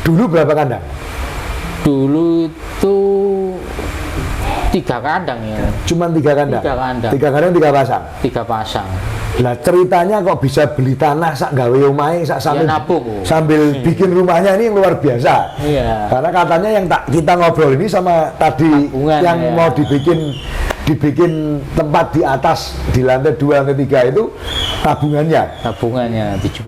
Dulu berapa kandang? Dulu itu 3 kandang ya. Cuman 3 kandang? 3 kandang. 3 kandang 3 pasang? 3 pasang. Nah ceritanya kok bisa beli tanah sak gawe omahe sak sambil, Ya, nabung. sambil bikin rumahnya ini luar biasa. Iya. Karena katanya yang kita ngobrol ini sama tadi Tabungan, yang ya. mau dibikin tempat di atas di lantai 2 lantai 3 itu Tabungannya dijual.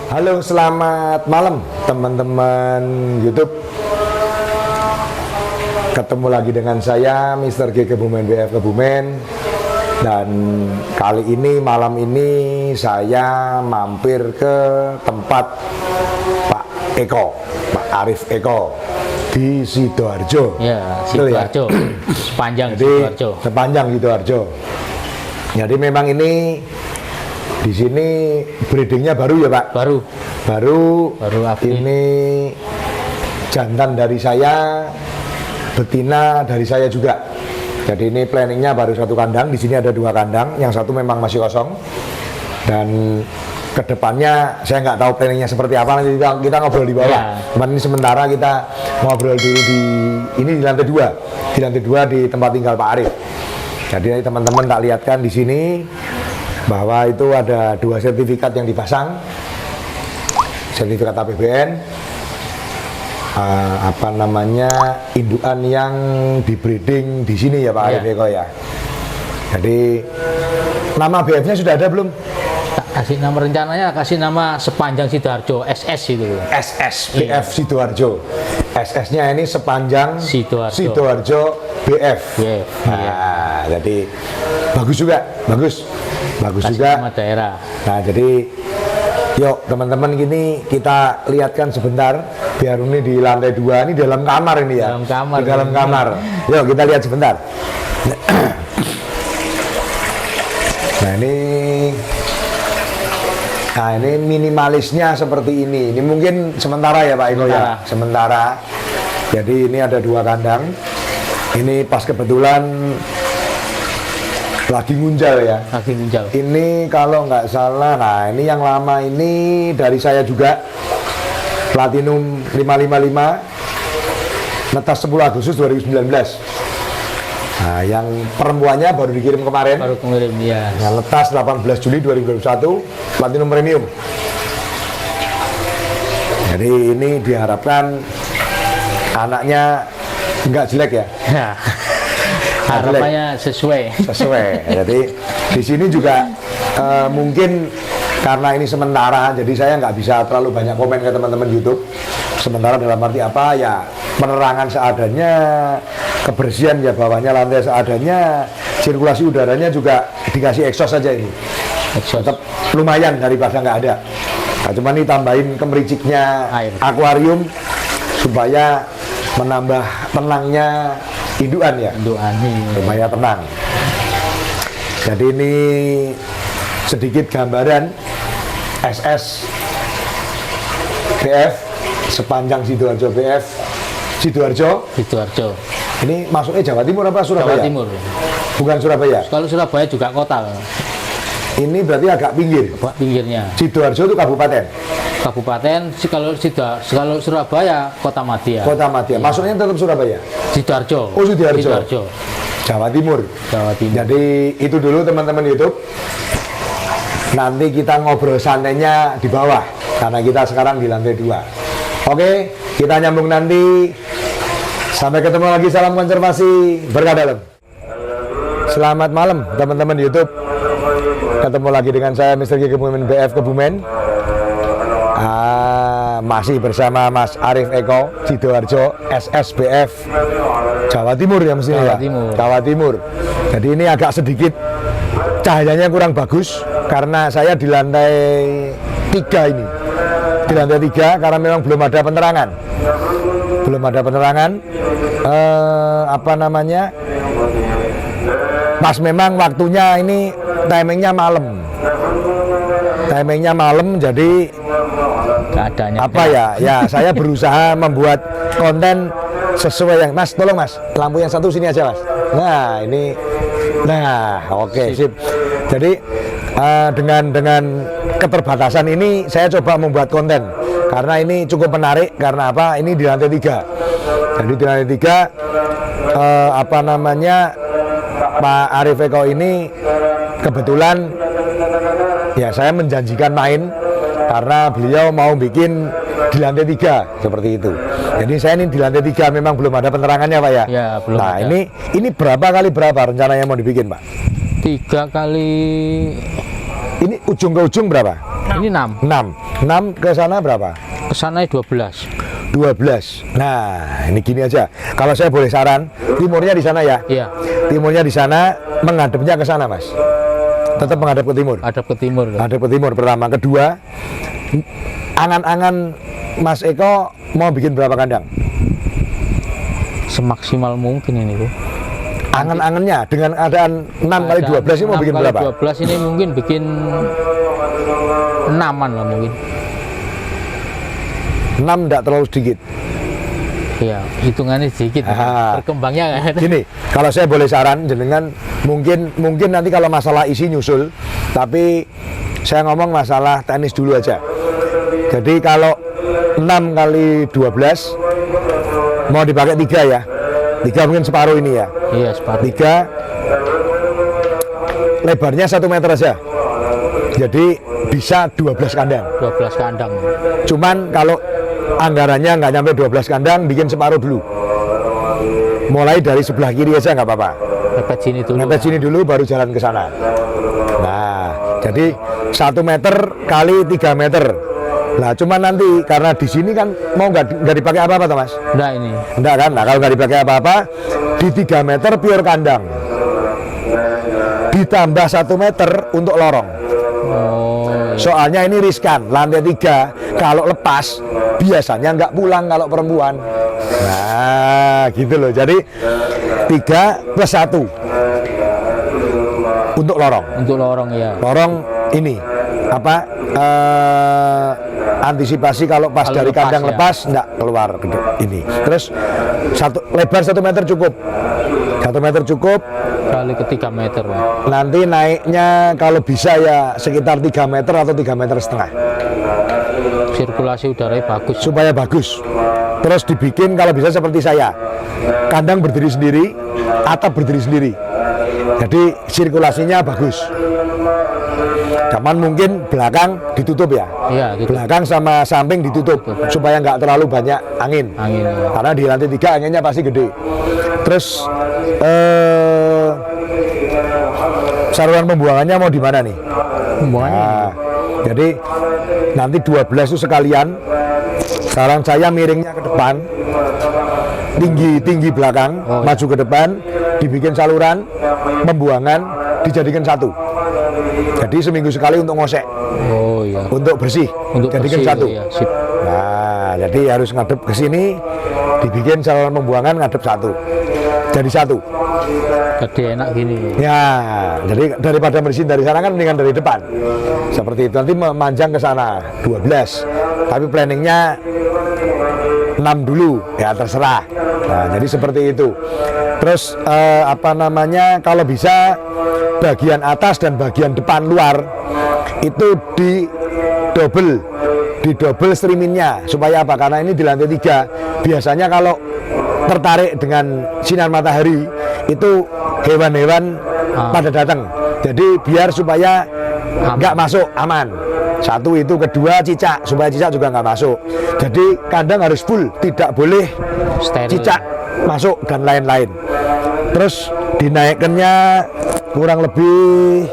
Halo, selamat malam teman-teman YouTube. Ketemu lagi dengan saya Mr. G Kebumen BF Kebumen. Dan kali ini malam ini saya mampir ke tempat Pak Eko, Pak Arif Eko di Sidoarjo. Ya, Betul ya? Sidoarjo. Sepanjang Jadi, Sidoarjo. sepanjang Sidoarjo. Jadi memang ini di sini breedingnya baru ya Pak? Baru April. Ini jantan dari saya, betina dari saya juga. Jadi ini planningnya baru 1 kandang. Di sini ada 2 kandang, yang satu memang masih kosong. Dan kedepannya saya nggak tahu planningnya seperti apa, nanti kita ngobrol di bawah. Ya. Cuman ini sementara kita ngobrol dulu di lantai 2, di lantai 2 di tempat tinggal Pak Arif. Jadi teman-teman tak lihatkan di sini bahwa itu ada 2 sertifikat yang dipasang, sertifikat APBN, indukan yang di breeding di sini ya Pak Arif Eko ya. Jadi nama BF-nya sudah ada belum? Kasih nama, rencananya kasih nama Sepanjang Sidoarjo, SS itu. SS BF Sidoarjo. SS-nya ini Sepanjang Sidoarjo. BF. Yeah, Nah, jadi bagus juga, bagus kasih juga. nama daerah. Nah, jadi yuk teman-teman, gini kita lihatkan sebentar, biar ini di lantai 2, ini dalam kamar ini ya. Dalam kamar. Di dalam kamar. Yuk kita lihat sebentar. Nah ini minimalisnya seperti ini. Ini mungkin sementara ya Pak Eko ya. Sementara. Jadi ini ada 2 kandang. Ini pas kebetulan lagi ngunjal ya. Lagi ngunjal. Ini kalau nggak salah, nah ini yang lama ini dari saya juga, Platinum 555, netas 10 Agustus 2019. Nah yang perempuannya baru dikirim kemarin. Baru mengirim ya. Yang letas 18 Juli 2021, Platinum Premium. Jadi ini diharapkan anaknya nggak jelek ya. Ya. Harapannya sesuai. Jadi di sini juga mungkin karena ini sementara, jadi saya nggak bisa terlalu banyak komen ke teman-teman YouTube. Sementara dalam arti apa ya, penerangan seadanya, kebersihan ya bawahnya, lantai seadanya, sirkulasi udaranya juga dikasih exhaust saja ini. Tetap lumayan daripada nggak ada. Nah, cuman ini tambahin kemericiknya air akuarium supaya menambah tenangnya indukan ya. Indukan supaya tenang. Jadi ini sedikit gambaran SS BF Sepanjang Sidoarjo BF Sidoarjo. Ini masuknya Jawa Timur apa Surabaya? Jawa Timur. Bukan Surabaya. Kalau Surabaya juga kota. Ini berarti agak pinggir. Pinggirnya. Sidoarjo itu kabupaten. Kalau Surabaya Kota Madya. Kota Madya. Masuknya tetap Surabaya. Sidoarjo. Oh, Sidoarjo. Jawa Timur. Jadi itu dulu teman-teman YouTube. Nanti kita ngobrol santainya di bawah karena kita sekarang di lantai 2. Oke, kita nyambung nanti. Sampai ketemu lagi, salam konservasi, berkah dalam. Selamat malam teman-teman YouTube. Ketemu lagi dengan saya Mr. G Kebumen BF Kebumen. Masih bersama Mas Arif Eko Sidoarjo SSBF Jawa Timur ya mestinya ya. Jawa Timur. Jadi ini agak sedikit cahayanya kurang bagus karena saya di lantai 3 ini. Di lantai 3 karena memang belum ada penerangan. Belum ada penerangan. Apa namanya? Pas memang waktunya ini timingnya malam. Timingnya malam, jadi keadaannya apa ya? Ya saya berusaha membuat konten sesuai yang Mas, tolong Mas, lampu yang satu sini aja Mas. Nah ini, nah oke, sip. Jadi dengan keterbatasan ini saya coba membuat konten karena ini cukup menarik. Karena apa? Ini di lantai 3. Jadi di lantai 3 apa namanya, Pak Arif Eko ini kebetulan ya saya menjanjikan main karena beliau mau bikin di lantai 3 seperti itu. Jadi saya ini di lantai 3 memang belum ada penerangannya Pak ya. Ya, belum nah ada. ini berapa kali berapa rencananya mau dibikin Pak? 3 kali. Ini ujung ke ujung berapa? Ini 6. 6 ke sana berapa? Ke sana 12. 12. Nah, ini gini aja. Kalau saya boleh saran, timurnya di sana ya. Iya. Timurnya di sana, menghadapnya ke sana, Mas. Tetap menghadap ke timur. Ada ke timur. Hadap ke timur pertama. Kedua, angan-angan Mas Eko mau bikin berapa kandang? Semaksimal mungkin ini tuh. Angan-angannya dengan keadaan 6 kali 12 ini mau bikin berapa? 12 ini mungkin bikin 6-an lah mungkin. 6 enggak terlalu sedikit. Ya, hitungannya sedikit. Aha. Berkembangnya kan. Gini, kalau saya boleh saran jenengan, mungkin nanti kalau masalah isi nyusul, tapi saya ngomong masalah teknis dulu aja. Jadi kalau 6 kali 12 mau dipakai 3 ya. 3 mungkin separuh ini ya. Iya, separuh. 3 lebarnya 1 meter aja. Jadi bisa 12 kandang. 12 kandang. Cuman kalau anggarannya nggak nyampe 12 kandang, bikin separuh dulu. Mulai dari sebelah kiri aja nggak apa-apa. Mepet sini dulu. Mepet sini dulu baru jalan ke sana. Nah, jadi 1 meter kali 3 meter. Nah, cuman nanti karena di sini kan mau nggak dipakai apa-apa, Mas? Enggak ini. Enggak kan? Nah, kalau nggak dipakai apa-apa, di 3 meter pure kandang. Ditambah 1 meter untuk lorong. Oh, iya. Soalnya ini riskan, lantai 3 kalau lepas biasanya nggak pulang kalau perempuan. Nah, gitu loh. Jadi 3 plus 1 untuk lorong. Untuk lorong ya. Lorong ini apa? Antisipasi kalau pas Kalau dari lepas, kandang ya. lepas nggak keluar ini. Terus lebar 1 meter cukup. 1 meter cukup. Kali ke 3 meter. Pak. Nanti naiknya kalau bisa ya sekitar 3 meter atau 3,5 meter. Sirkulasi udaranya bagus. Supaya bagus. Terus dibikin kalau bisa seperti saya. Kandang berdiri sendiri, atap berdiri sendiri. Jadi sirkulasinya bagus. Cuman mungkin belakang ditutup ya. Iya, gitu. Belakang sama samping ditutup supaya nggak terlalu banyak angin. Angin. Ya. Karena di lantai 3 anginnya pasti gede. Terus saluran pembuangannya mau di mana nih? Pembuangannya. Nah, jadi nanti 12 itu sekalian. Sekarang saya miringnya ke depan, tinggi belakang, Oh, maju ke depan, dibikin saluran pembuangan, dijadikan satu. Jadi seminggu sekali untuk ngosek, Oh iya. untuk bersih, Untuk jadikan bersih, satu. iya, sip. Nah, jadi harus ngadep ke sini, dibikin saluran pembuangan ngadep satu, jadi satu. Gede enak gini. Ya, jadi daripada bersihin dari sana kan mendingan dari depan. Seperti itu, nanti memanjang ke sana 12. Tapi planningnya 6 dulu, ya terserah. Nah, jadi seperti itu. Terus apa namanya, kalau bisa bagian atas dan bagian depan luar itu di double streamingnya. Supaya apa? Karena ini di lantai 3. Biasanya kalau tertarik dengan sinar matahari itu hewan-hewan pada datang. Jadi biar supaya nggak masuk, aman. Satu itu, kedua cicak, supaya cicak juga nggak masuk. Jadi kandang harus full, tidak boleh Steril. cicak masuk dan lain-lain. Terus dinaikkannya kurang lebih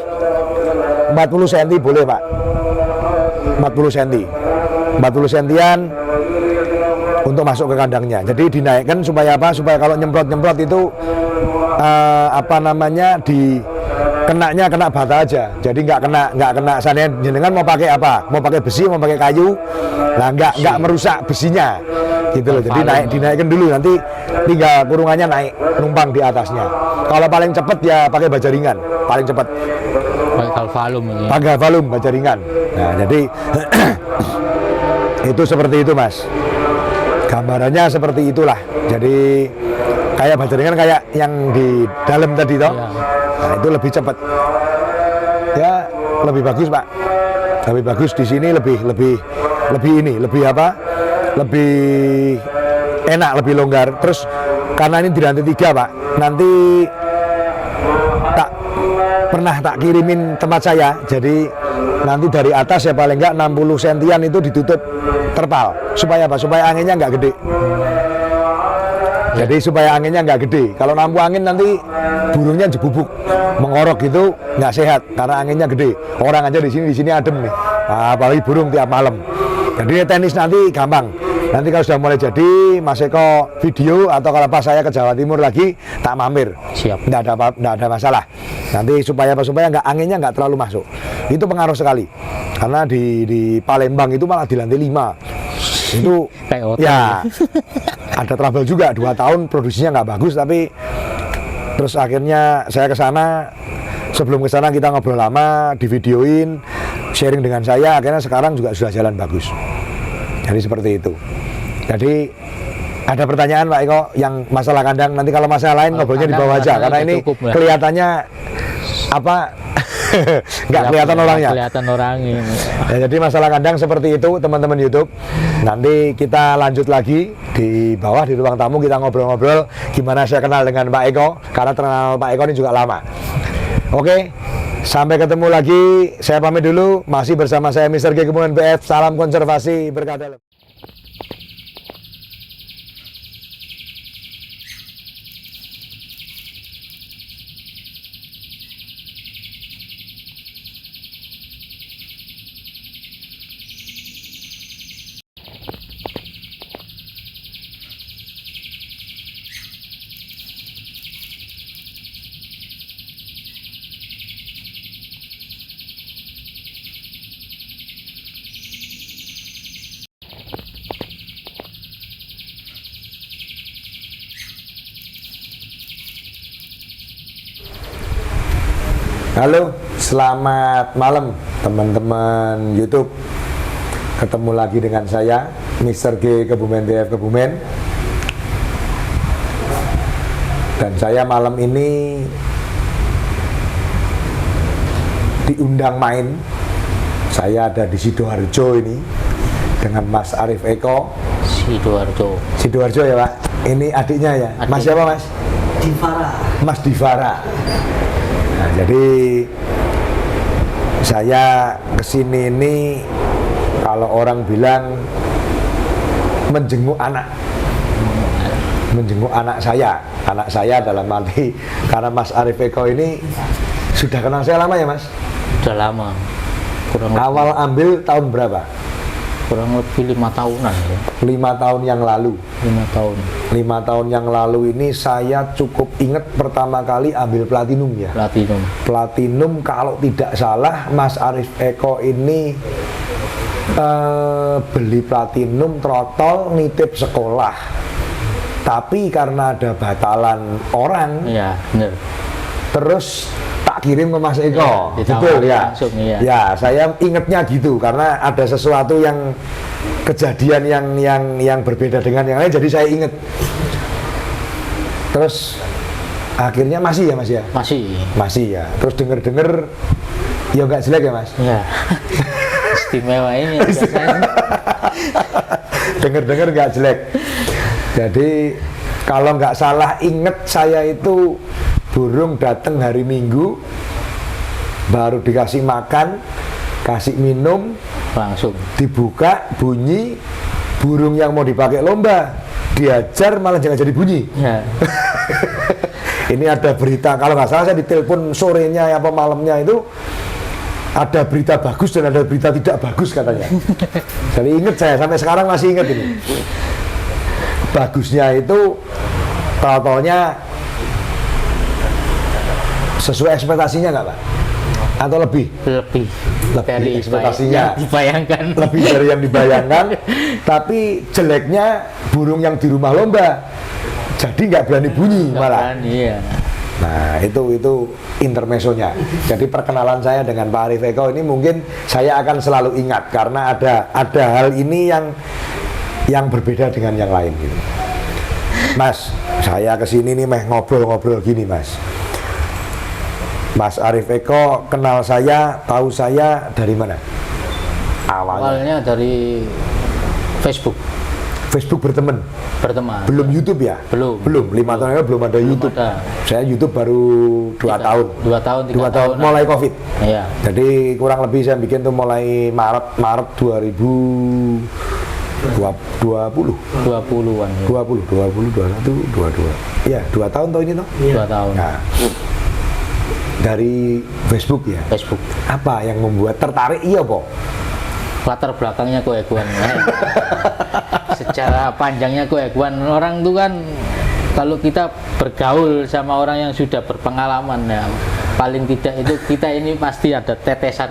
40 cm boleh Pak. 40 cm. 40 cm untuk masuk ke kandangnya. Jadi dinaikkan supaya apa? Supaya kalau nyemprot-nyemprot itu apa namanya, kenanya kena bata aja, jadi nggak kena sana jenengan mau pakai apa, mau pakai besi, mau pakai kayu, nah nggak merusak besinya, gitu loh. Jadi dinaikkan dulu, nanti tinggal kurungannya naik numpang di atasnya. Kalau paling cepet ya pakai baja ringan, paling cepet. Pakai galvalum ini. Pakai galvalum baja ringan. Nah jadi itu seperti itu mas. Gambarannya seperti itulah. Jadi kayak baja ringan kayak yang di dalam tadi toh. Iya. Nah itu lebih cepat. Ya lebih bagus pak. Lebih bagus di sini lebih apa? Lebih enak, lebih longgar. Terus karena ini di lantai 3 pak. Nanti pernah tak kirimin tempat saya. Jadi nanti dari atas ya paling enggak 60 sentian itu ditutup terpal. Supaya apa? Supaya anginnya nggak gede. Jadi supaya anginnya nggak gede. Kalau lampu angin nanti burungnya jebubuk, mengorok gitu nggak sehat karena anginnya gede. Orang aja di sini adem nih. Nah, apalagi burung tiap malam. Jadi tenis nanti gampang. Nanti kalau sudah mulai jadi, Mas Eko video atau kalau pas saya ke Jawa Timur lagi tak mampir. Siap. Nggak ada masalah. Nanti supaya anginnya nggak terlalu masuk. Itu pengaruh sekali. Karena di Palembang itu malah di lantai 5. Itu ya ada trouble juga 2 tahun produksinya nggak bagus, tapi terus akhirnya saya ke sana. Sebelum ke sana kita ngobrol lama, divideoin, sharing dengan saya, akhirnya sekarang juga sudah jalan bagus. Jadi seperti itu. Jadi ada pertanyaan Pak Eko yang masalah kandang, nanti kalau masalah lain ngobrolnya di bawah aja karena ini cukup, ya. Kelihatannya apa nggak kelihatan orangnya. Kelihatan orangnya. Ya, jadi masalah kandang seperti itu teman-teman YouTube. Nanti kita lanjut lagi di bawah di ruang tamu, kita ngobrol-ngobrol gimana saya kenal dengan Pak Eko, karena terkenal Pak Eko ini juga lama. Oke, sampai ketemu lagi. Saya pamit dulu. Masih bersama saya Mr. G Kebumen BF. Salam konservasi berkah dalam. Halo, selamat malam teman-teman YouTube. Ketemu lagi dengan saya, Mr. G Kebumen BF Kebumen. Dan saya malam ini diundang main. Saya ada di Sidoarjo ini dengan Mas Arif Eko. Sidoarjo ya Pak. Ini adiknya ya. Mas siapa Mas? Divara. Mas Divara. Nah, jadi saya kesini ini kalau orang bilang menjenguk anak saya dalam arti karena Mas Arif Eko ini sudah kenal saya lama ya Mas? Sudah lama. Awal ambil tahun berapa? Kurang lebih 5 tahunan ya. 5 tahun yang lalu. 5 tahun. 5 tahun yang lalu ini saya cukup ingat pertama kali ambil platinum ya. Platinum kalau tidak salah Mas Arif Eko ini beli platinum trotol nitip sekolah. Tapi karena ada batalan orang, ya, benar. Terus tak kirim ke Mas Eko, ya, betul ya? Langsung, ya. Ya, saya ingetnya gitu karena ada sesuatu yang kejadian yang berbeda dengan yang lain, jadi saya inget. Terus akhirnya masih ya Mas ya? Masih ya. Terus denger ya nggak jelek ya Mas? Ya. Istimewa ini. Denger nggak jelek. Jadi kalau nggak salah inget saya itu burung datang hari Minggu, baru dikasih makan, kasih minum, langsung dibuka, bunyi, burung yang mau dipakai lomba, diajar malah jangan jadi bunyi. Ya. Ini ada berita, kalau nggak salah saya ditelepon sorenya apa malamnya itu, ada berita bagus dan ada berita tidak bagus katanya. Jadi inget saya, sampai sekarang masih inget ini. Bagusnya itu totalnya Sesuai ekspektasinya nggak Pak? Atau lebih? Lebih dari ekspektasinya. yang dibayangkan. Lebih dari yang dibayangkan. Tapi jeleknya burung yang di rumah lomba, jadi nggak berani bunyi Nggak malah. berani, iya. Nah itu intermezzonya. Jadi perkenalan saya dengan Pak Arif Eko ini mungkin saya akan selalu ingat karena ada hal ini yang berbeda dengan yang lain gitu. Mas, saya kesini nih meh ngobrol-ngobrol gini Mas. Mas Arif Eko kenal saya, tahu saya dari mana? Awalnya dari Facebook. Facebook berteman. Belum YouTube ya? Belum. 5 tahun lalu belum ada YouTube. ada. Saya YouTube baru 2 tahun. 2 tahun, 2 tahun mulai Covid. Iya. Jadi kurang lebih saya bikin tuh mulai Maret 2020. 20-an. 20, 21, 22. Iya, 2 tahun toh ini toh? 2 tahun. Nah, dari Facebook ya. Facebook. Apa yang membuat tertarik iya po? Latar belakangnya keeguan. Secara panjangnya keeguan orang tuh kan kalau kita bergaul sama orang yang sudah berpengalaman ya, paling tidak itu kita ini pasti ada tetesan.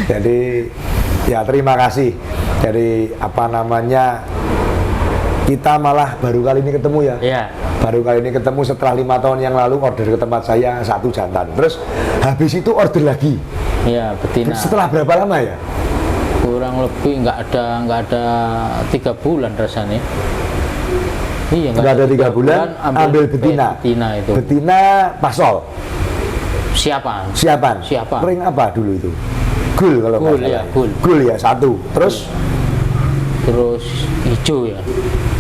Jadi ya terima kasih. Jadi apa namanya, kita malah baru kali ini ketemu ya. Iya. Baru kali ini ketemu setelah 5 tahun yang lalu order ke tempat saya 1 jantan. Terus habis itu order lagi. Iya, betina. Setelah berapa lama ya? Kurang lebih nggak ada 3 bulan rasanya. Iya, Nggak ada 3 bulan, ambil betina. Betina itu. Betina pasol. Siapan. Siapan. Ring apa dulu itu? Gul kalau nggak Gul, salah. ya, gul. Gul ya 1. Terus hijau ya.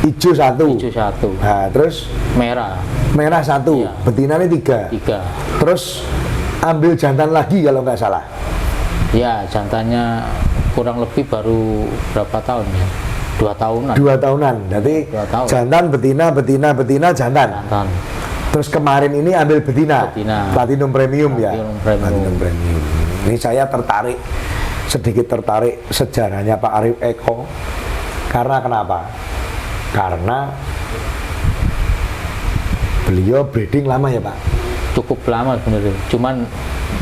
hijau 1. Hijau 1. Nah, terus Merah merah 1. Iya. Betina ini 3. 3. Terus ambil jantan lagi kalau nggak salah. Ya, jantannya kurang lebih baru berapa tahun ya? 2 tahunan. 2 tahunan. Jadi 2 tahun. jantan, betina, jantan. Jantan. Terus kemarin ini ambil betina. Platinum Premium ya. Platinum Premium. Ini saya sedikit tertarik sejarahnya Pak Arif Eko. Karena kenapa? Karena beliau breeding lama ya Pak. Cukup lama sebenarnya. Cuman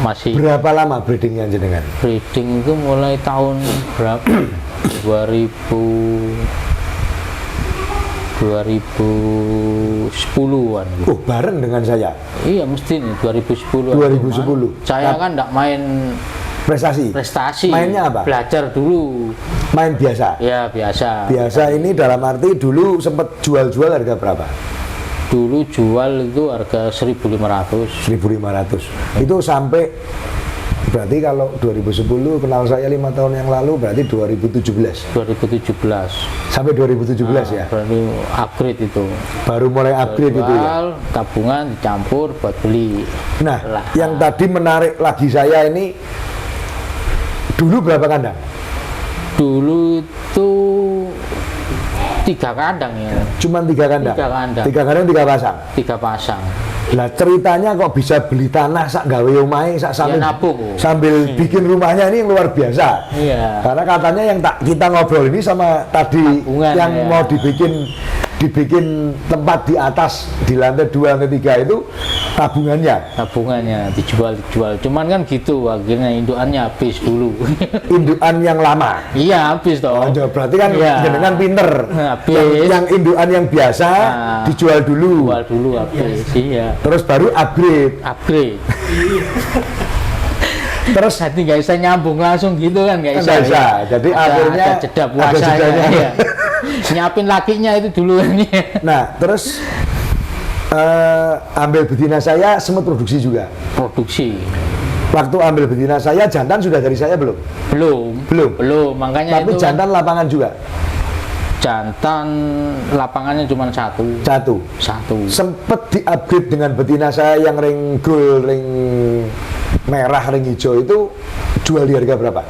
masih Berapa lama breedingnya jenengan? breeding itu mulai tahun berapa? 2010-an gitu. Oh, bareng dengan saya. Iya, mesti nih 2010. 2010. Saya kan enggak main Prestasi. Mainnya apa? Belajar dulu. Main biasa. Ya, biasa. Biasa ini dalam arti dulu sempat jual-jual harga berapa? Dulu jual itu harga 1.500. 1.500. Itu sampai berarti kalau 2010 kenal saya 5 tahun yang lalu berarti 2017. 2017. Sampai 2017 ya. Baru upgrade itu. Baru mulai upgrade itu ya. Jual, tabungan dicampur buat beli. Nah, Lah. yang tadi menarik lagi saya ini dulu berapa kandang? Dulu itu 3 kandang ya. Cuman 3 kandang. 3 kandang. 3 kandang 3 pasang. 3 pasang. Lah ceritanya kok bisa beli tanah sak gawe omahe sak sambil, nabung. sambil bikin rumahnya ini yang luar biasa. Iya. Karena katanya yang kita ngobrol ini sama tadi Tabungan, yang ya. mau dibikin tempat di atas di lantai 2 lantai 3 itu Tabungannya dijual. Cuman kan gitu akhirnya indukannya habis dulu. indukan yang lama. Iya, habis toh. Oh, berarti kan Iya. jenengan pinter. Habis. Yang indukan yang biasa Nah, dijual dulu. Jual dulu habis. Iya. Terus baru upgrade. Terus hati nggak bisa nyambung langsung gitu kan nggak bisa. Nggak bisa. Jadi akhirnya ada jeda puasa ada jedanya. ya. Nyiapin lakinya itu dulu kan. Nah, terus ambil betina saya sempat produksi juga. Produksi. Waktu ambil betina saya jantan sudah dari saya belum? Belum. Makanya Tapi itu jantan lapangan juga. Jantan lapangannya cuma satu. Sempet di-upgrade dengan betina saya yang ring gold, ring merah, ring hijau itu jual di harga berapa?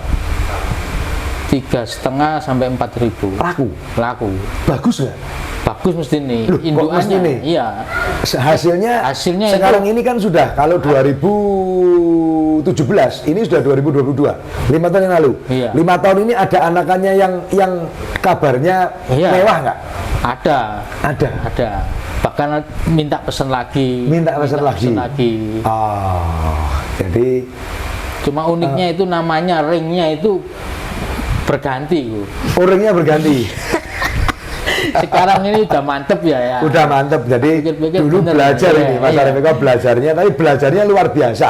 3,5 sampai 4.000. Laku. Bagus nggak? Bagus mesti nih. Loh, kok mesti nih? Iya. Hasilnya sekarang itu, ini kan sudah kalau 2017 ini sudah 2022 5 tahun yang lalu. Iya. 5 tahun ini ada anakannya yang kabarnya Iya. mewah nggak? ada. bahkan minta pesan lagi. Oh, jadi cuma uniknya itu namanya ringnya itu berganti. ringnya berganti. Sekarang ini udah mantep ya. Udah mantep. Jadi Pikir-pikir dulu bener, belajar ya, ini Mas iya. Arifeko belajarnya, tapi belajarnya luar biasa.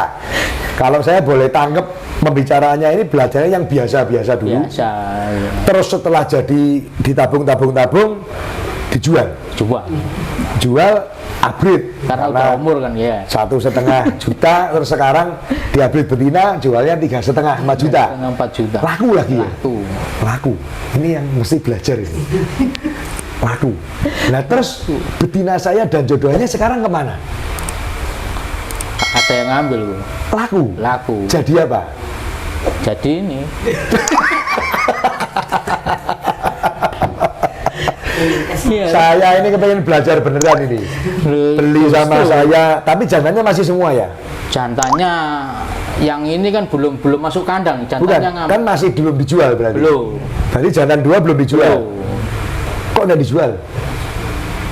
Kalau saya boleh tangkep pembicaraannya ini belajarnya yang biasa-biasa dulu. Biasa. Ya. Terus setelah jadi ditabung dijual. Jual upgrade Karena udah umur kan ya. 1,5 juta, terus sekarang di upgrade betina jualnya 3,5 4 juta. 4 juta. Laku lagi ya? Laku. Ini yang mesti belajar ini. Laku. Nah terus betina saya dan jodohnya sekarang kemana? Ada yang ngambil. Laku. Jadi apa? Jadi ini. Saya ini kepengen belajar beneran ini. Beli sama saya, tapi jantannya masih semua ya? Jantannya yang ini kan belum masuk kandang. Jantannya kan masih belum dijual berarti? Belum. Berarti jantan 2 belum dijual? Kok nggak dijual?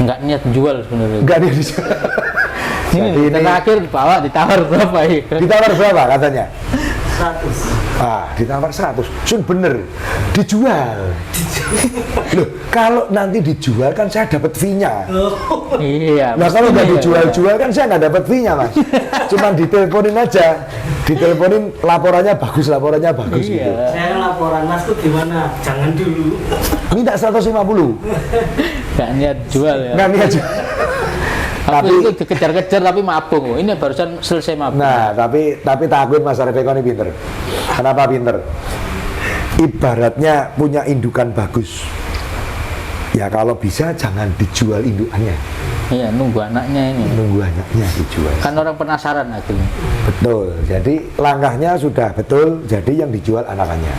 Nggak niat jual sebenarnya. Nggak niat dijual. Ini terakhir bawa ditawar berapa ya? Ditawar berapa katanya? 100. Ditawar 100. Sun bener. Dijual. Loh, kalau nanti dijual kan saya dapat fee-nya. Iya. Nah kalau nggak dijual-jual kan saya nggak dapat fee-nya Mas. Cuman diteleponin aja. Diteleponin laporannya bagus gitu. Saya laporan Mas tuh gimana? Jangan dulu. Minta 150. Nggak niat jual ya. Nggak niat jual. Tapi itu dikejar-kejar tapi mabung. Ini barusan selesai mabung. Nah, tapi takut Mas Arifeko ini pinter. Kenapa pinter? Ibaratnya punya indukan bagus. Ya kalau bisa jangan dijual indukannya. Iya, nunggu anaknya ini. Nunggu anaknya dijual. Kan orang penasaran akhirnya. Betul. Jadi langkahnya sudah betul. Jadi yang dijual anakannya.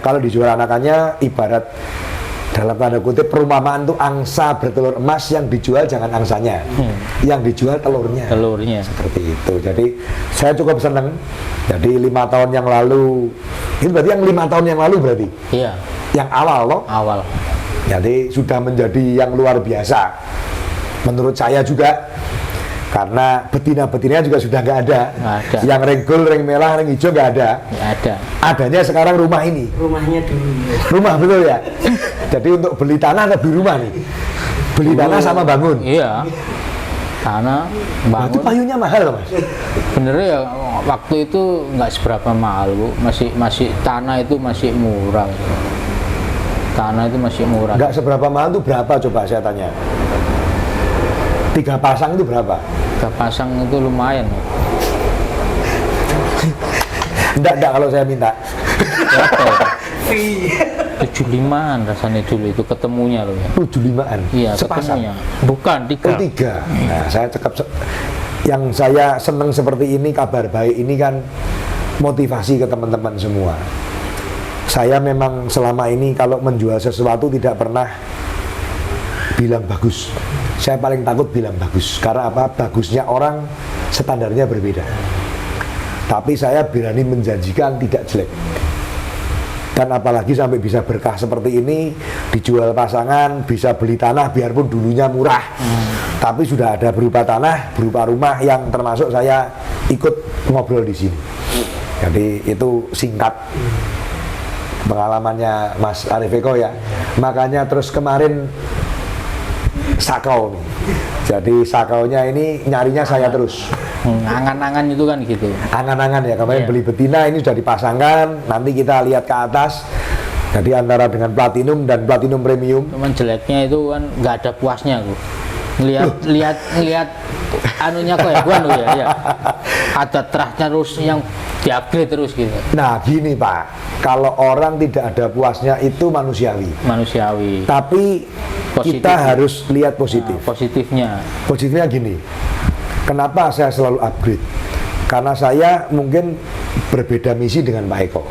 Kalau dijual anakannya ibarat dalam tanda kutip perumpamaan itu angsa bertelur emas, yang dijual jangan angsanya, yang dijual telurnya seperti itu. Jadi saya cukup senang. Jadi 5 tahun yang lalu, ini berarti yang 5 tahun yang lalu berarti? Iya. Yang awal loh? Awal. Jadi sudah menjadi yang luar biasa menurut saya juga, karena betina-betinanya juga sudah nggak ada. Yang ring gold, ring merah, ring hijau nggak ada. Adanya sekarang rumah ini. Rumahnya dulu. Rumah betul ya. Jadi untuk beli tanah atau beli rumah nih? Beli tanah sama bangun. Iya. Tanah, bangun. Itu payungnya mahal loh Mas. Benernya ya waktu itu nggak seberapa mahal Bu. Masih tanah itu masih murah. Tanah itu masih murah. Nggak seberapa mahal itu berapa coba saya tanya? 3 pasang itu berapa? 3 pasang itu lumayan. Enggak kalau saya minta. Berapa? 75-an rasanya dulu itu ketemunya loh ya. 75-an? Iya, sepasang? ketemunya. Bukan, 3. 3. Nah, saya cekap. Yang saya seneng seperti ini, kabar baik ini kan motivasi ke teman-teman semua. Saya memang selama ini kalau menjual sesuatu tidak pernah bilang bagus. Saya paling takut bilang bagus. Karena apa? Bagusnya orang standarnya berbeda. Tapi saya berani menjanjikan tidak jelek. Dan apalagi sampai bisa berkah seperti ini, dijual pasangan, bisa beli tanah biarpun dulunya murah. Tapi sudah ada berupa tanah, berupa rumah yang termasuk saya ikut ngobrol di sini. Jadi itu singkat pengalamannya Mas Arifeko ya. Makanya terus kemarin sakau nih. Jadi sakaunya ini nyarinya saya terus. Angan-angan itu kan gitu. Angan-angan ya, kemarin beli betina ini sudah dipasangkan, nanti kita lihat ke atas. Jadi antara dengan platinum dan platinum premium. Cuman jeleknya itu kan nggak ada puasnya Bu. Lihat anunya kok ya, bukan ya. Ada terahnya terus yang diupgrade terus gitu. Nah gini Pak, kalau orang tidak ada puasnya itu manusiawi. Tapi kita harus lihat positif. Positifnya gini, kenapa saya selalu upgrade? Karena saya mungkin berbeda misi dengan Pak Eko.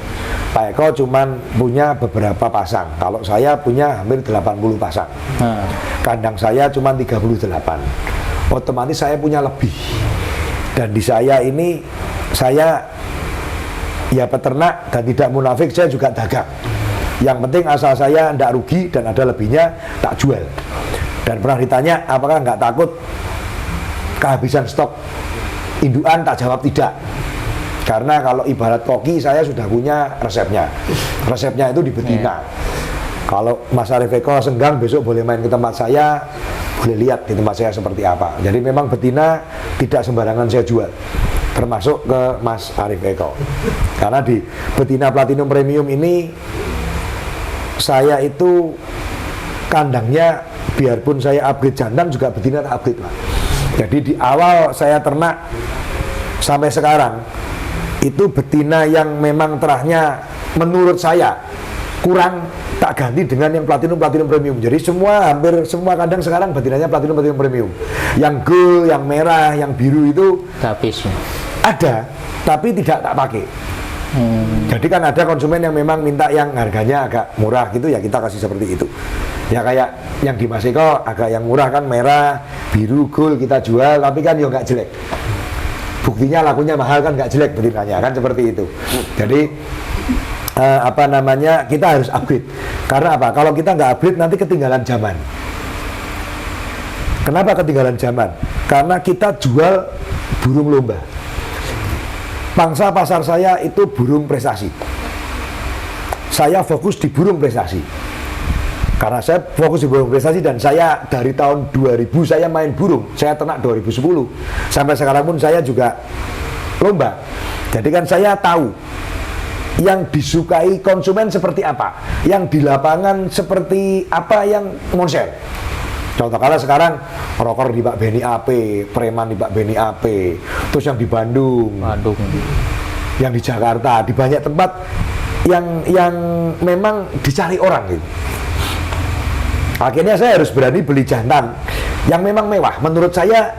Pak Eko cuman punya beberapa pasang. Kalau saya punya hampir 80 pasang. Kandang saya cuma 38. Otomatis saya punya lebih. Dan di saya ini, saya ya peternak dan tidak munafik, saya juga dagang. Yang penting asal saya tidak rugi dan ada lebihnya, tak jual. Dan pernah ditanya apakah nggak takut kehabisan stok indukan, tak jawab tidak. Karena kalau ibarat koki saya sudah punya resepnya. Resepnya itu di betina. Kalau Mas Arif Eko senggang besok boleh main ke tempat saya, boleh lihat di tempat saya seperti apa. Jadi memang betina tidak sembarangan saya jual, termasuk ke Mas Arif Eko. Karena di betina Platinum Premium ini saya itu kandangnya biarpun saya upgrade jantan juga betina tak upgrade, Pak. Jadi di awal saya ternak sampai sekarang itu betina yang memang terahnya menurut saya kurang, tak ganti dengan yang Platinum Premium. Jadi hampir semua kandang sekarang betinanya Platinum Premium. Yang gold, yang merah, yang biru itu habis. ada, tapi tidak tak pakai. Jadi kan ada konsumen yang memang minta yang harganya agak murah gitu, ya kita kasih seperti itu. Ya kayak yang di Mas Eko agak yang murah kan, merah, biru, gold kita jual, tapi kan ya nggak jelek. Buktinya lakunya mahal kan, nggak jelek betinanya kan, seperti itu. Jadi kita harus upgrade. Karena apa? Kalau kita nggak upgrade nanti ketinggalan zaman. Kenapa ketinggalan zaman? Karena kita jual burung lomba. Pangsa pasar saya itu burung prestasi. Saya fokus di burung prestasi. Karena saya fokus di burung prestasi dan saya dari tahun 2000 saya main burung. Saya ternak 2010. Sampai sekarang pun saya juga lomba. Jadi kan saya tahu yang disukai konsumen seperti apa, yang di lapangan seperti apa, yang monser. Contoh kalau sekarang rocker di Pak Beni AP, preman di Pak Beni AP, terus yang di Bandung, yang di Jakarta, di banyak tempat yang memang dicari orang gitu. Akhirnya saya harus berani beli jantan yang memang mewah. Menurut saya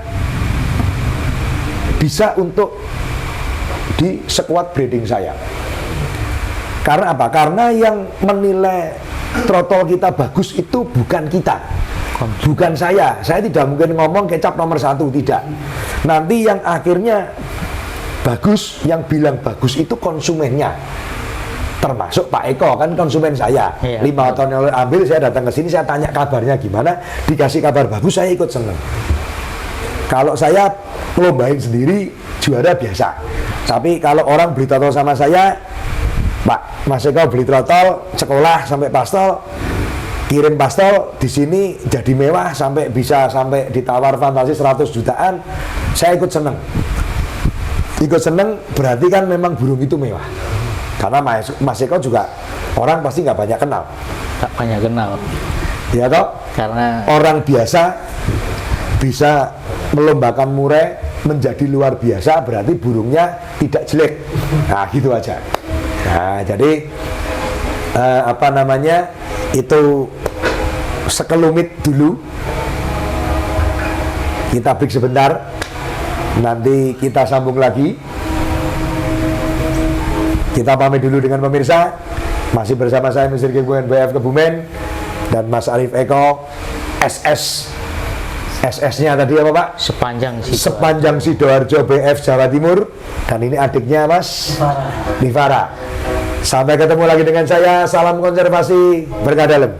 bisa untuk di squad breeding saya. Karena apa? Karena yang menilai trotol kita bagus itu bukan kita, bukan saya. Saya tidak mungkin ngomong kecap nomor 1, tidak. Nanti yang akhirnya bagus, yang bilang bagus itu konsumennya. Termasuk Pak Eko kan konsumen saya. 5 tahun yang lalu ambil, saya datang ke sini, saya tanya kabarnya gimana, dikasih kabar bagus, saya ikut seneng. Kalau saya lombain sendiri juara biasa. Tapi kalau orang beli trotol sama saya, Pak, Mas Eko beli trotol sekolah sampai pastel, kirim pastel di sini jadi mewah sampai bisa sampai ditawar fantasi 100 jutaan, saya ikut seneng. Ikut seneng berarti kan memang burung itu mewah. Karena Mas Eko juga orang pasti nggak banyak kenal. Tak banyak kenal. Ya toh? Karena orang biasa bisa melombakan murai menjadi luar biasa, berarti burungnya tidak jelek. Nah, gitu aja. Nah, jadi itu sekelumit dulu. Kita break sebentar. Nanti kita sambung lagi. Kita pamit dulu dengan pemirsa. Masih bersama saya Mr. Kebumen BF Kebumen dan Mas Arif Eko SS. SS-nya tadi apa, Pak? Sepanjang Sidoarjo BF Jawa Timur. Dan ini adiknya Mas Nivara. Sampai ketemu lagi dengan saya. Salam konservasi, berkah dalam.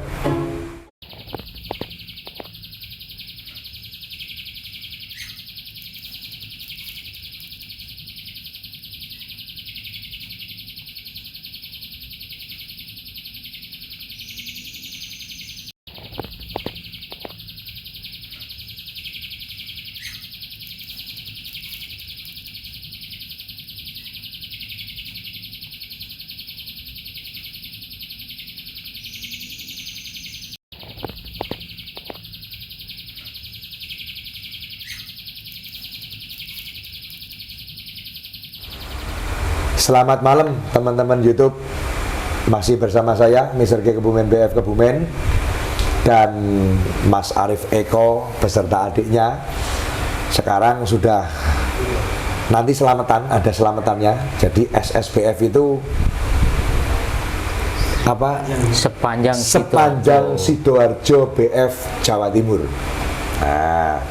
Selamat malam teman-teman YouTube. Masih bersama saya Mr. Kebumen BF Kebumen dan Mas Arif Eko beserta adiknya. Sekarang sudah nanti selamatan, ada selamatannya. Jadi SSBF itu apa? Sepanjang Sidoarjo BF Jawa Timur. Nah,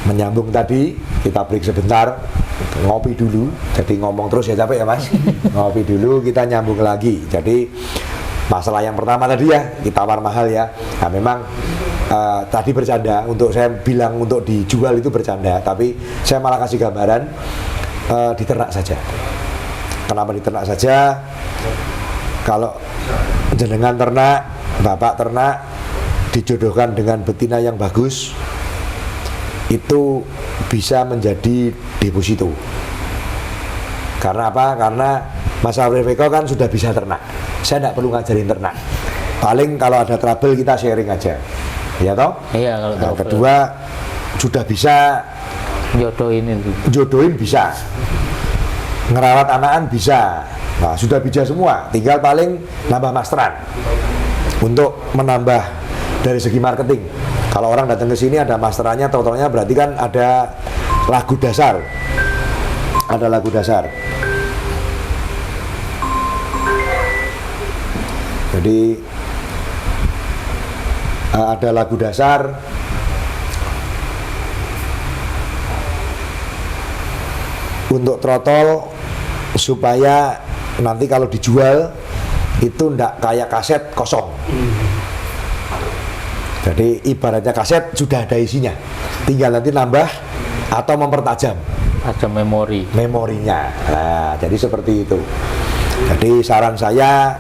menyambung tadi, kita break sebentar, ngopi dulu. Jadi ngomong terus ya capek ya Mas. Ngopi dulu, kita nyambung lagi. Jadi masalah yang pertama tadi ya, ditawar mahal ya. Nah memang tadi bercanda, untuk saya bilang untuk dijual itu bercanda, tapi saya malah kasih gambaran diternak saja. Kenapa diternak saja? Kalau jenengan ternak, bapak ternak, dijodohkan dengan betina yang bagus, itu bisa menjadi deposito. Karena apa? Karena Mas Afriko kan sudah bisa ternak, saya tidak perlu ngajarin ternak. Paling kalau ada trouble kita sharing aja, ya toh? Iya, kalau Nah, trouble. kedua sudah bisa Jodohin itu. jodohin, bisa ngerawat anakan, bisa. Nah, sudah bisa semua, tinggal paling nambah masteran untuk menambah dari segi marketing. Kalau orang datang ke sini ada masterannya, totalnya berarti kan ada lagu dasar, ada lagu dasar. Jadi ada lagu dasar. Untuk trotol supaya nanti kalau dijual itu ndak kayak kaset kosong. Jadi ibaratnya kaset sudah ada isinya, tinggal nanti nambah atau mempertajam Ada memorinya. Nah, jadi seperti itu. Jadi saran saya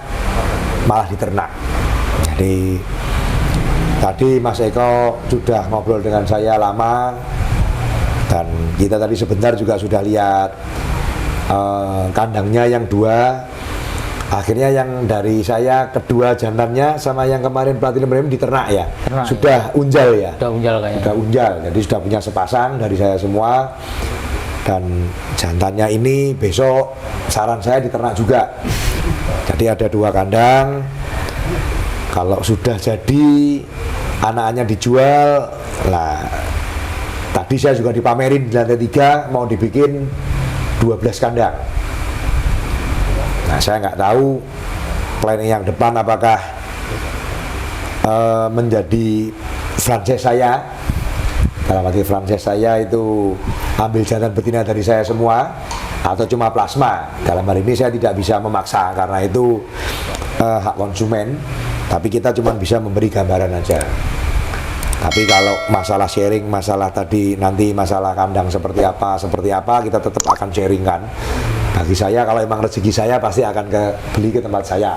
malah diternak. Jadi tadi Mas Eko sudah ngobrol dengan saya lama, dan kita tadi sebentar juga sudah lihat kandangnya yang 2. Akhirnya yang dari saya kedua jantannya sama yang kemarin Platinum Premium diternak ya. Ternak, Sudah unjal ya. Udah unjal kayaknya. Sudah unjal, jadi sudah punya sepasang dari saya semua. Dan jantannya ini besok saran saya diternak juga. Jadi ada 2 kandang. Kalau sudah jadi anak-anaknya dijual, lah tadi saya juga dipamerin di lantai 3 mau dibikin 12 kandang. Nah, saya nggak tahu planning yang depan apakah menjadi franchise saya. Dalam arti franchise saya itu ambil jantan betina dari saya semua atau cuma plasma. Dalam hal ini saya tidak bisa memaksa karena itu hak konsumen, tapi kita cuma bisa memberi gambaran aja. Tapi kalau masalah sharing, masalah tadi nanti masalah kandang seperti apa, kita tetap akan sharing kan. Bagi saya kalau memang rezeki saya pasti akan beli ke tempat saya.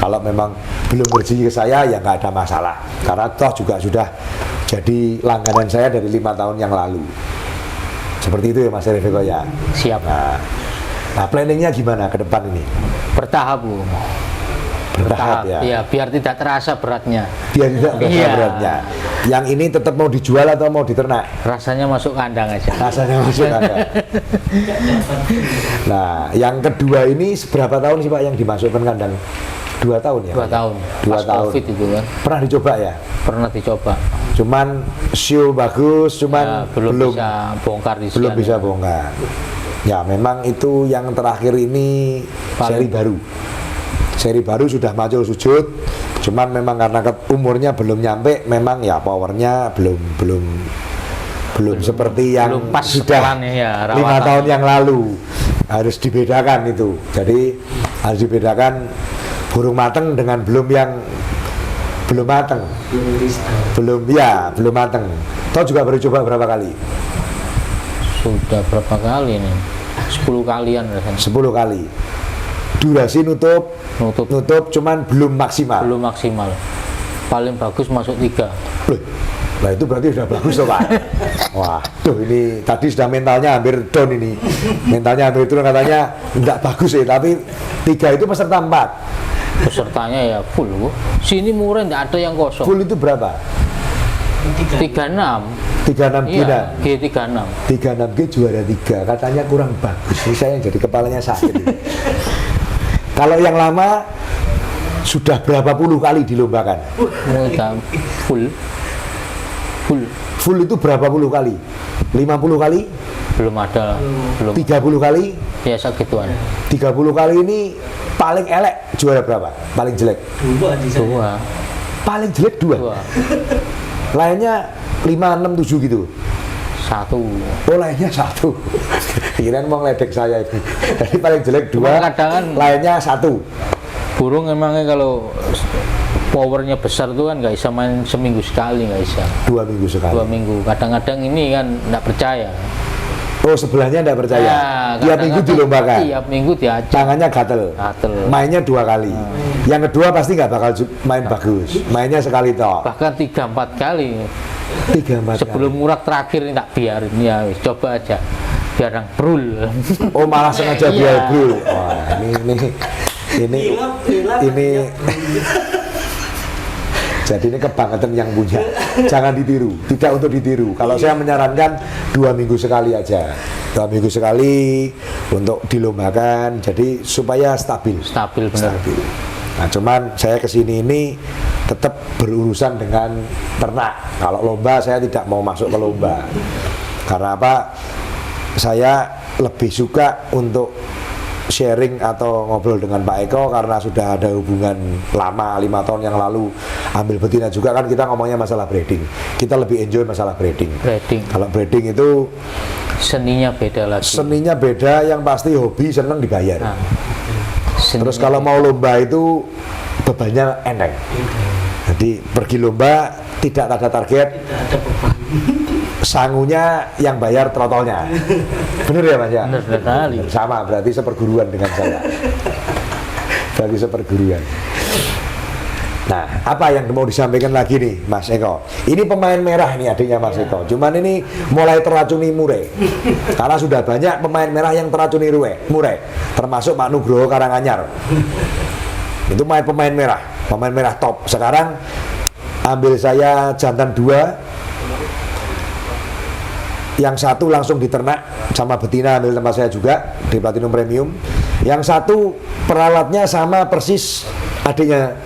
Kalau memang belum rezeki ke saya ya nggak ada masalah. Karena toh juga sudah jadi langganan saya dari 5 tahun yang lalu. Seperti itu ya Mas Rifiko ya. Siap. Nah planningnya gimana ke depan ini? Bertahap, Bu. Bertahap ya. Iya, biar tidak terasa beratnya. Biar tidak terasa Iya. beratnya. Yang ini tetap mau dijual atau mau diternak? Rasanya masuk kandang aja. Rasanya masuk ada. Nah, yang kedua ini seberapa tahun sih Pak yang dimasukkan kandang? 2 tahun ya? 2 tahun. 2 Pas tahun. COVID itu kan. Pernah dicoba ya? Pernah dicoba. Cuman show bagus, cuman Ya, belum bisa bongkar di belum siang. bisa bongkar. Ya, memang itu yang terakhir ini seri baru. Seri baru sudah maju sujud, cuman memang karena umurnya belum nyampe, memang ya powernya belum seperti yang belum pas sudah pelannya ya, 5 rawatan. tahun yang lalu. Harus dibedakan itu. Jadi harus dibedakan burung mateng dengan belum mateng. Belum mateng. Toh juga baru coba berapa kali? Sudah berapa kali nih? 10 kalian rasanya. 10 kali. Durasi nutup, cuman belum maksimal. Belum maksimal. Paling bagus masuk 3. Loh, nah itu berarti sudah bagus loh Pak. Wah, tuh ini tadi sudah mentalnya hampir down ini. Mentalnya hampir turun, katanya enggak bagus ya, tapi 3 itu peserta 4. Pesertanya ya full, Bu. Sini murah, enggak ada yang kosong. Full itu berapa? 36. 36 Iya, G. G36. 36 G juara 3, katanya kurang bagus. Ini saya yang jadi kepalanya sakit ini. Kalau yang lama sudah berapa puluh kali dilombakan? Udah full. Full itu berapa puluh kali? 50 kali? Belum ada, belum. 30 kali? Ya segituan. 30 kali ini paling elek juara berapa? Paling jelek? 2 di sana. 2. Paling jelek 2. Lainnya 5, 6, 7 gitu. 1. Oh, lainnya 1. Kirain mau ngeledek saya itu. Jadi paling jelek 2, Cuma kadang kan lainnya 1. burung emangnya kalau powernya besar tuh kan nggak bisa main seminggu sekali, nggak bisa 2 minggu sekali. 2 minggu. Kadang-kadang ini kan nggak percaya. Oh, sebelahnya enggak percaya. Ya, Tiap minggu dilombakan. Tiap minggu diajak. Tangannya gatel. Gatel. Mainnya 2 kali. Yang kedua pasti nggak bakal main bagus. Mainnya sekali toh. Bahkan 3-4 kali. 3-4 Sebelum urak terakhir ini tak biarin ya, wis, coba aja. Biar yang brul. Oh, malah sengaja Iya. biar bro. Wah, ini ini jadi ini kebangetan yang punya. Jangan ditiru, tidak untuk ditiru. Kalau saya menyarankan 2 minggu sekali aja. 2 minggu sekali untuk dilombakan, jadi supaya stabil. Stabil benar. Stabil. Nah, cuman saya kesini ini tetap berurusan dengan ternak. Kalau lomba saya tidak mau masuk ke lomba. Karena apa? Saya lebih suka untuk sharing atau ngobrol dengan Pak Eko karena sudah ada hubungan lama 5 tahun yang lalu. Ambil betina juga kan kita ngomongnya masalah breeding. Kita lebih enjoy masalah breeding. Breeding. Kalau breeding itu Seninya beda lagi. seninya beda, yang pasti hobi seneng dibayar. Nah, Terus seninya kalau beda. mau lomba itu bebannya enteng. Jadi pergi lomba tidak ada target, Tidak ada beban. sangunya yang bayar trotolnya. Bener ya Mas ya? Bener sekali. Sama, berarti seperguruan dengan saya. Berarti seperguruan. Nah, apa yang mau disampaikan lagi nih Mas Eko? Ini pemain merah nih adiknya Mas Eko. Cuman ini mulai teracuni Mure. Karena sudah banyak pemain merah yang teracuni Mure. Termasuk Pak Nugroho Karanganyar. Itu pemain merah top. Sekarang ambil saya jantan 2. Yang satu langsung diternak sama betina, ambil tempat saya juga di Platinum Premium. Yang satu perawatnya sama persis adiknya.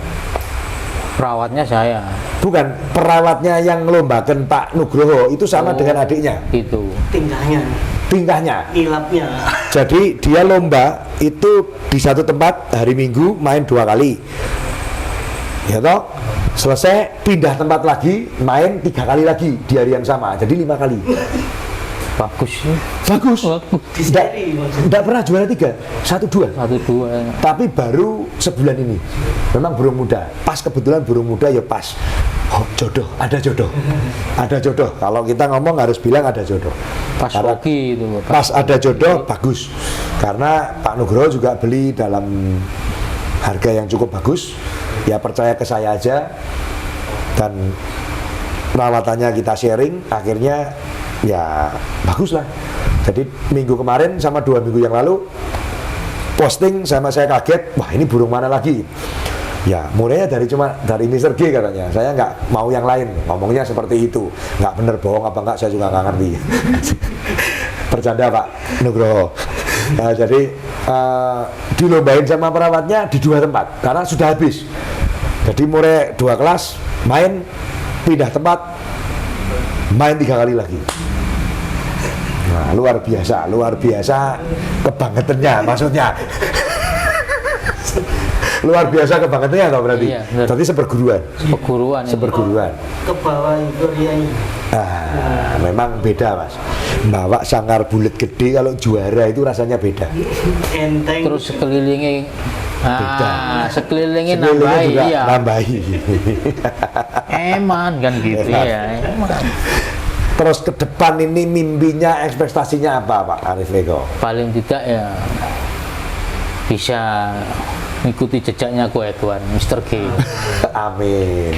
Perawatnya saya. Bukan, perawatnya yang ngelombakan Pak Nugroho itu sama Oh. dengan adiknya. Itu. Tingkahnya, Tingkahnya. ilapnya. Jadi dia lomba itu di satu tempat hari Minggu main 2 kali. Ya toh? Selesai pindah tempat lagi, main 3 kali lagi di hari yang sama. Jadi 5 kali. Bagus sih. Bagus. Bagus. Di seri maksudnya. Tidak pernah juara 3, 1-2. 1-2. Tapi baru sebulan ini. Memang burung muda. Pas kebetulan burung muda ya pas. Oh, jodoh, ada jodoh. Ada jodoh. Kalau kita ngomong harus bilang ada jodoh. Pas Karena hoki itu. pas ada jodoh bagus. Karena Pak Nugroho juga beli dalam harga yang cukup bagus. Ya percaya ke saya aja. Dan perawatannya kita sharing, akhirnya ya bagus lah. Jadi minggu kemarin sama 2 minggu yang lalu posting sama saya kaget, wah ini burung mana lagi? Ya mulainya dari Mr. G katanya. Saya nggak mau yang lain, ngomongnya seperti itu. Nggak bener, bohong apa enggak saya juga nggak ngerti. Bercanda Pak Nugroho. Nah, jadi dilombain sama perawatnya di 2 tempat karena sudah habis. Jadi mulai 2 kelas main, pindah tempat, main 3 kali lagi. Nah, luar biasa kebangetannya maksudnya. Luar biasa kebangetannya atau berarti? Iya, benar. Berarti seperguruan. Perguruan ini. Seperguruan. Ke bawah Euforianya. Memang beda Mas. Bawa sangkar bulat gede kalau juara itu rasanya beda. Enteng. Terus sekelilingi. Beda. Sekelilingi Sekelilingnya nambahi juga ya. nambahi. Eman kan gitu Eman. ya. Eman. Terus ke depan ini mimpinya, ekspektasinya apa Pak Arif Eko? Paling tidak ya bisa mengikuti jejaknya Koetuan Mr. G. Amin.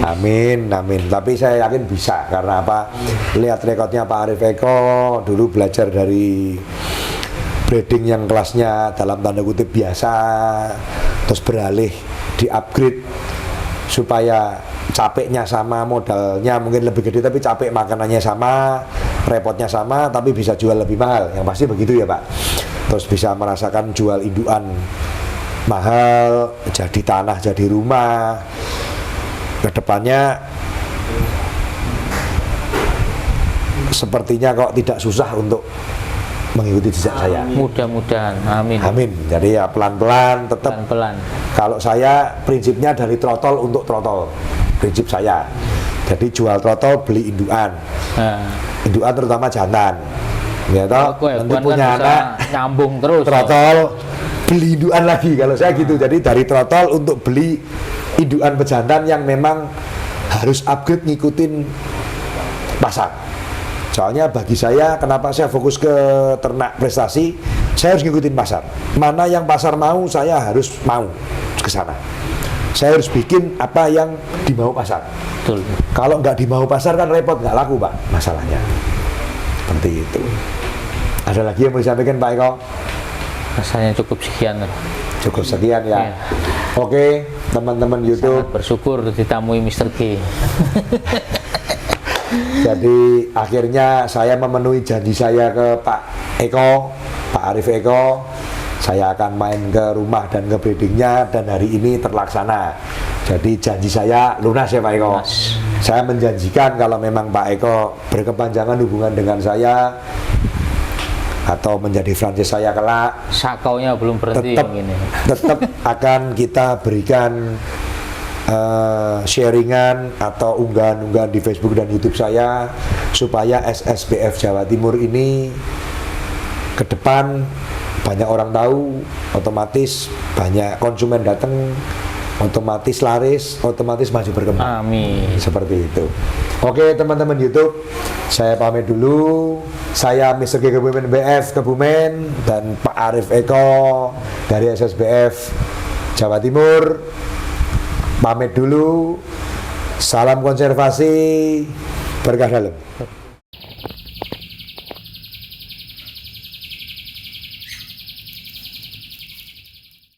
Amin, amin. Tapi saya yakin bisa karena apa? Lihat rekodnya Pak Arif Eko dulu belajar dari breeding yang kelasnya dalam tanda kutip biasa, terus beralih di upgrade supaya capeknya sama, modalnya mungkin lebih gede tapi capek makanannya sama, repotnya sama tapi bisa jual lebih mahal. Yang pasti begitu ya Pak. Terus bisa merasakan jual indukan mahal, jadi tanah, jadi rumah. Kedepannya sepertinya kok tidak susah untuk mengikuti jejak saya. Mudah-mudahan, amin. Amin. Jadi ya pelan-pelan tetap. Pelan-pelan. Kalau saya prinsipnya dari trotol untuk trotol. Prinsip saya. Jadi jual trotol, beli indukan. Nah, Indukan terutama jantan. Ya toh, nanti Koetuan punya kan bisa anak nyambung terus. trotol beli indukan lagi kalau saya gitu. Jadi dari trotol untuk beli indukan pejantan yang memang harus upgrade ngikutin pasar. Soalnya bagi saya, kenapa saya fokus ke ternak prestasi, saya harus ngikutin pasar. Mana yang pasar mau, saya harus mau ke sana. Saya harus bikin apa yang dimau pasar. Betul. Kalau nggak dimau pasar kan repot, nggak laku Pak masalahnya. Seperti itu. Ada lagi yang mau disampaikan Pak Eko? Rasanya cukup sekian. Cukup sekian ya. Iya. Oke, teman-teman YouTube. Sangat bersyukur ditamui Mr. G. Jadi akhirnya saya memenuhi janji saya ke Pak Eko, Pak Arif Eko. Saya akan main ke rumah dan ke breedingnya, dan hari ini terlaksana. Jadi janji saya lunas ya Pak Eko. Lunas. Saya menjanjikan kalau memang Pak Eko berkepanjangan hubungan dengan saya atau menjadi franchise saya kelak, Sakaunya belum berhenti tetap yang ini. tetap akan kita berikan sharingan atau unggahan-unggahan di Facebook dan YouTube saya supaya SSBF Jawa Timur ini ke depan banyak orang tahu, otomatis banyak konsumen datang, otomatis laris, otomatis maju berkembang. Amin. Seperti itu. Oke teman-teman YouTube, saya pamit dulu. Saya Mr. G Kebumen BF Kebumen dan Pak Arif Eko dari SSBF Jawa Timur pamit dulu. Salam konservasi, berkah dalam.